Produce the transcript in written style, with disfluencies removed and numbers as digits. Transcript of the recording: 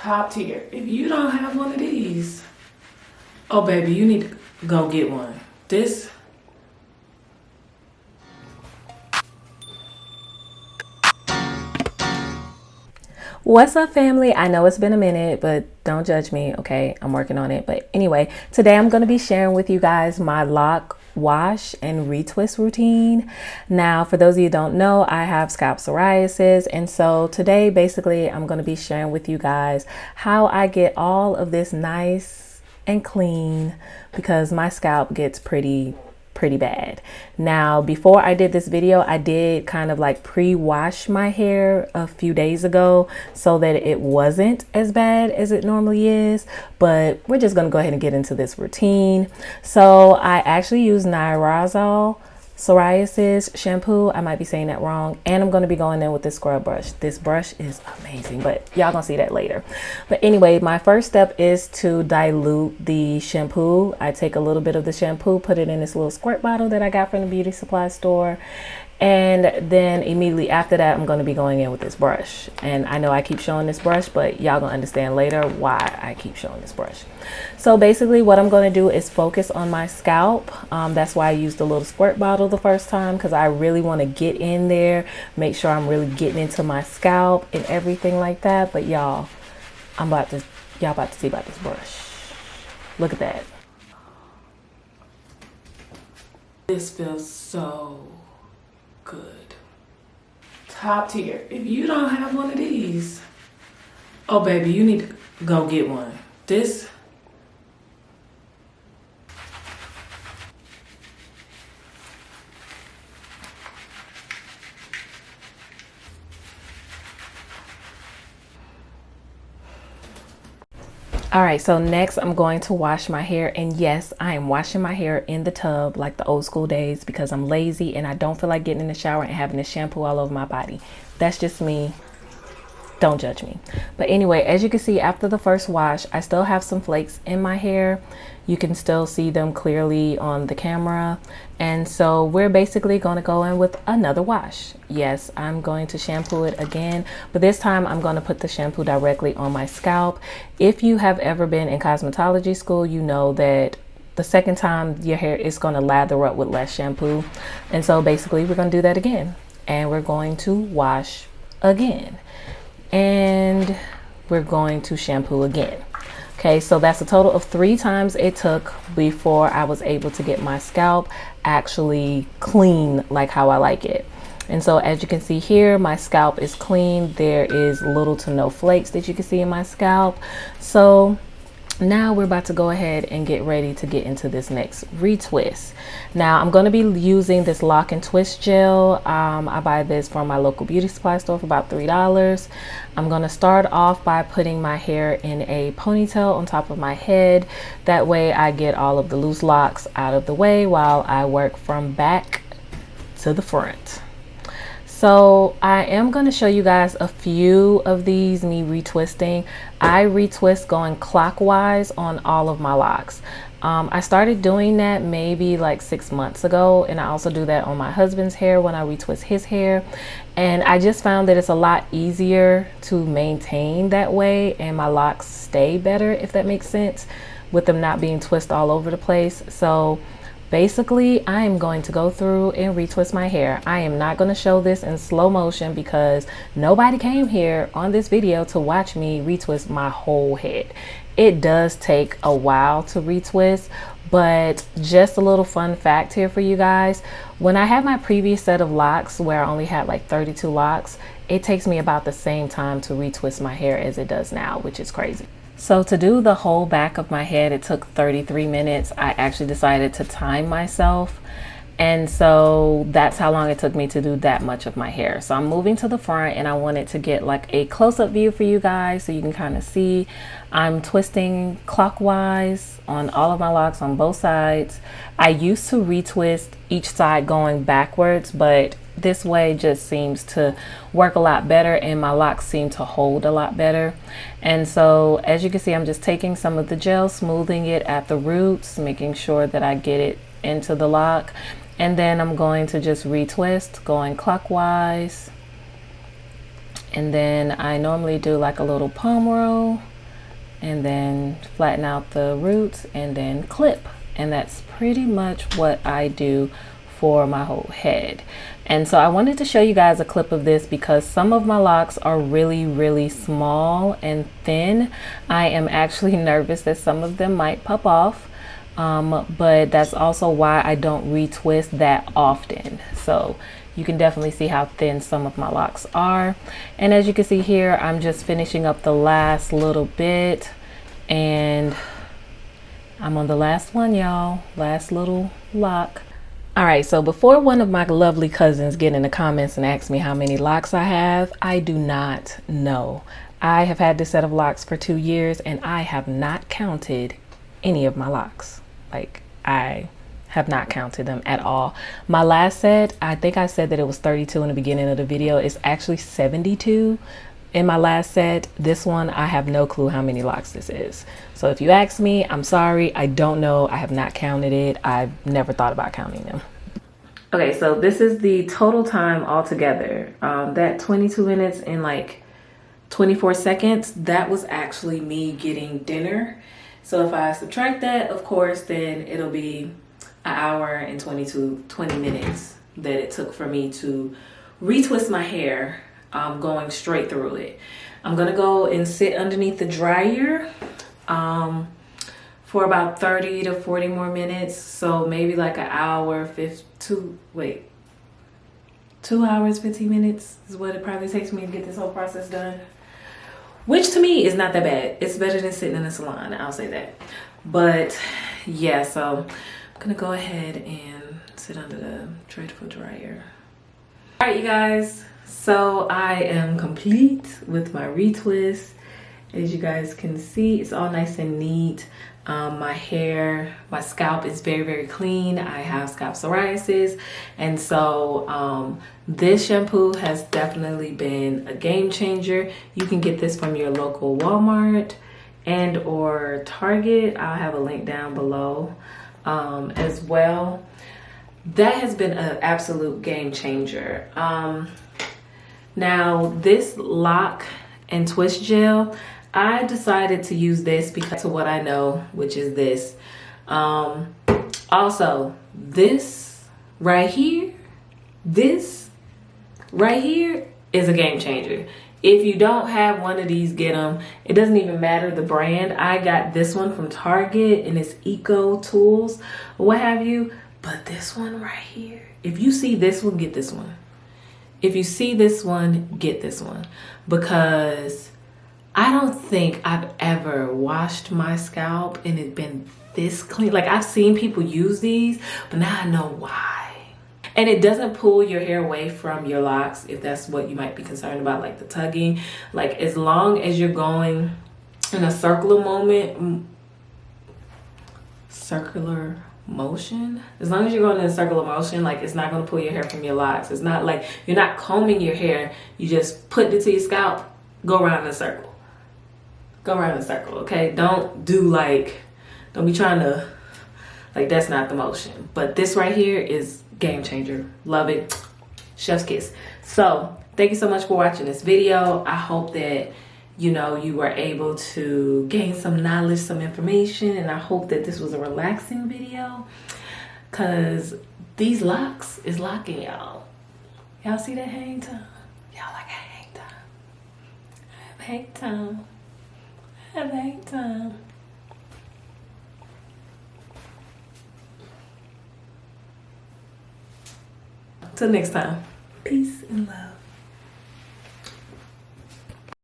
top tier. If you don't have one of these, oh baby, you need to go get one. This. What's up, family? I know it's been a minute, but don't judge me, okay? I'm working on it. But anyway, today I'm going to be sharing with you guys my lock wash and retwist routine. Now, for those of you who don't know, I have scalp psoriasis, and so today basically I'm going to be sharing with you guys how I get all of this nice and clean, because my scalp gets pretty bad. Now, before I did this video, I did kind of like pre-wash my hair a few days ago so that it wasn't as bad as it normally is, but we're just going to go ahead and get into this routine. So I actually use Jylesa psoriasis shampoo. I might be saying that wrong, and I'm going to be going in with this scrub brush. This brush is amazing, but y'all gonna see that later. But anyway, my first step is to dilute the shampoo. I take a little bit of the shampoo, put it in this little squirt bottle that I got from the beauty supply store, and then immediately after that I'm going to be going in with this brush. And I know I keep showing this brush, but y'all gonna understand later why I keep showing this brush. So basically what I'm going to do is focus on my scalp. That's why I used the little squirt bottle the first time, because I really want to get in there, make sure I'm really getting into my scalp and everything like that. But y'all, y'all about to see about this brush. Look at that. This feels so good. Top tier. If you don't have one of these, oh baby, you need to go get one. This. All right, so next I'm going to wash my hair, and yes, I am washing my hair in the tub like the old school days because I'm lazy and I don't feel like getting in the shower and having the shampoo all over my body. That's just me. Don't judge me. But anyway, as you can see, after the first wash, I still have some flakes in my hair. You can still see them clearly on the camera. And so we're basically going to go in with another wash. Yes, I'm going to shampoo it again, but this time I'm going to put the shampoo directly on my scalp. If you have ever been in cosmetology school, you know that the second time your hair is going to lather up with less shampoo. And so basically we're going to do that again, and we're going to wash again, and we're going to shampoo again. Okay, so that's a total of 3 times it took before I was able to get my scalp actually clean like how I like it. And so as you can see here, my scalp is clean. There is little to no flakes that you can see in my scalp. So now we're about to go ahead and get ready to get into this next retwist. Now I'm going to be using this lock and twist gel. I buy this from my local beauty supply store for about $3. I'm going to start off by putting my hair in a ponytail on top of my head. That way I get all of the loose locks out of the way while I work from back to the front. So I am going to show you guys a few of these, me retwisting. I retwist going clockwise on all of my locks. I started doing that maybe like 6 months ago, and I also do that on my husband's hair when I retwist his hair. And I just found that it's a lot easier to maintain that way, and my locks stay better, if that makes sense, with them not being twisted all over the place. So basically, I am going to go through and retwist my hair. I am not going to show this in slow motion because nobody came here on this video to watch me retwist my whole head. It does take a while to retwist, but just a little fun fact here for you guys. When I had my previous set of locks where I only had like 32 locks, it takes me about the same time to retwist my hair as it does now, which is crazy. So to do the whole back of my head, it took 33 minutes. I actually decided to time myself. And so that's how long it took me to do that much of my hair. So I'm moving to the front, and I wanted to get like a close-up view for you guys so you can kind of see. I'm twisting clockwise on all of my locks on both sides. I used to retwist each side going backwards, but this way just seems to work a lot better, and my locks seem to hold a lot better. And so as you can see, I'm just taking some of the gel, smoothing it at the roots, making sure that I get it into the lock. And then I'm going to just retwist going clockwise. And then I normally do like a little palm roll and then flatten out the roots and then clip. And that's pretty much what I do for my whole head. And so I wanted to show you guys a clip of this because some of my locks are really small and thin. I am actually nervous that some of them might pop off, but that's also why I don't retwist that often. So you can definitely see how thin some of my locks are. And as you can see here, I'm just finishing up the last little bit, and I'm on the last one, y'all. Last little lock. All right, so before one of my lovely cousins get in the comments and ask me how many locks I have, I do not know. I have had this set of locks for 2 years and I have not counted any of my locks. Like, I have not counted them at all. My last set, I think I said that it was 32 in the beginning of the video. It's actually 72 in my last set. This one, I have no clue how many locks this is. So if you ask me, I'm sorry, I don't know. I have not counted it. I've never thought about counting them. Okay, so this is the total time altogether. That 22 minutes and like 24 seconds, that was actually me getting dinner. So if I subtract that, of course, then it'll be an hour and 20 minutes that it took for me to retwist my hair, going straight through it. I'm gonna go and sit underneath the dryer for about 30 to 40 more minutes. So maybe like an hour, 2 hours, 15 minutes is what it probably takes me to get this whole process done. Which to me is not that bad. It's better than sitting in a salon, I'll say that. But yeah, so I'm gonna go ahead and sit under the dreadful dryer. All right, you guys. So I am complete with my retwist. As you guys can see, it's all nice and neat. My hair, my scalp is very clean. I have scalp psoriasis, and so this shampoo has definitely been a game changer. You can get this from your local Walmart and or Target. I'll have a link down below as well. That has been an absolute game changer. Now this lock and twist gel, I decided to use this because of what I know, which is this. Also, this right here is a game changer. If you don't have one of these, get them. It doesn't even matter the brand. I got this one from Target and it's Eco Tools or what have you. But this one right here, if you see this one, get this one. If you see this one, get this one. Because I don't think I've ever washed my scalp and it's been this clean. Like, I've seen people use these, but now I know why. And it doesn't pull your hair away from your locks, if that's what you might be concerned about, like the tugging. Like, as long as you're going in a circular motion, as long as you're going in a circular motion, like, it's not going to pull your hair from your locks. It's not like you're not combing your hair. You just put it to your scalp, go around in a circle. Go around in a circle, okay? Don't be trying to, like, that's not the motion. But this right here is game changer. Love it. Chef's kiss. So thank you so much for watching this video. I hope that you were able to gain some knowledge, some information, and I hope that this was a relaxing video, because these locks is locking y'all. Y'all see that hang time? Y'all like a hang time? I have hang time. I have hang time. Till next time, peace and love.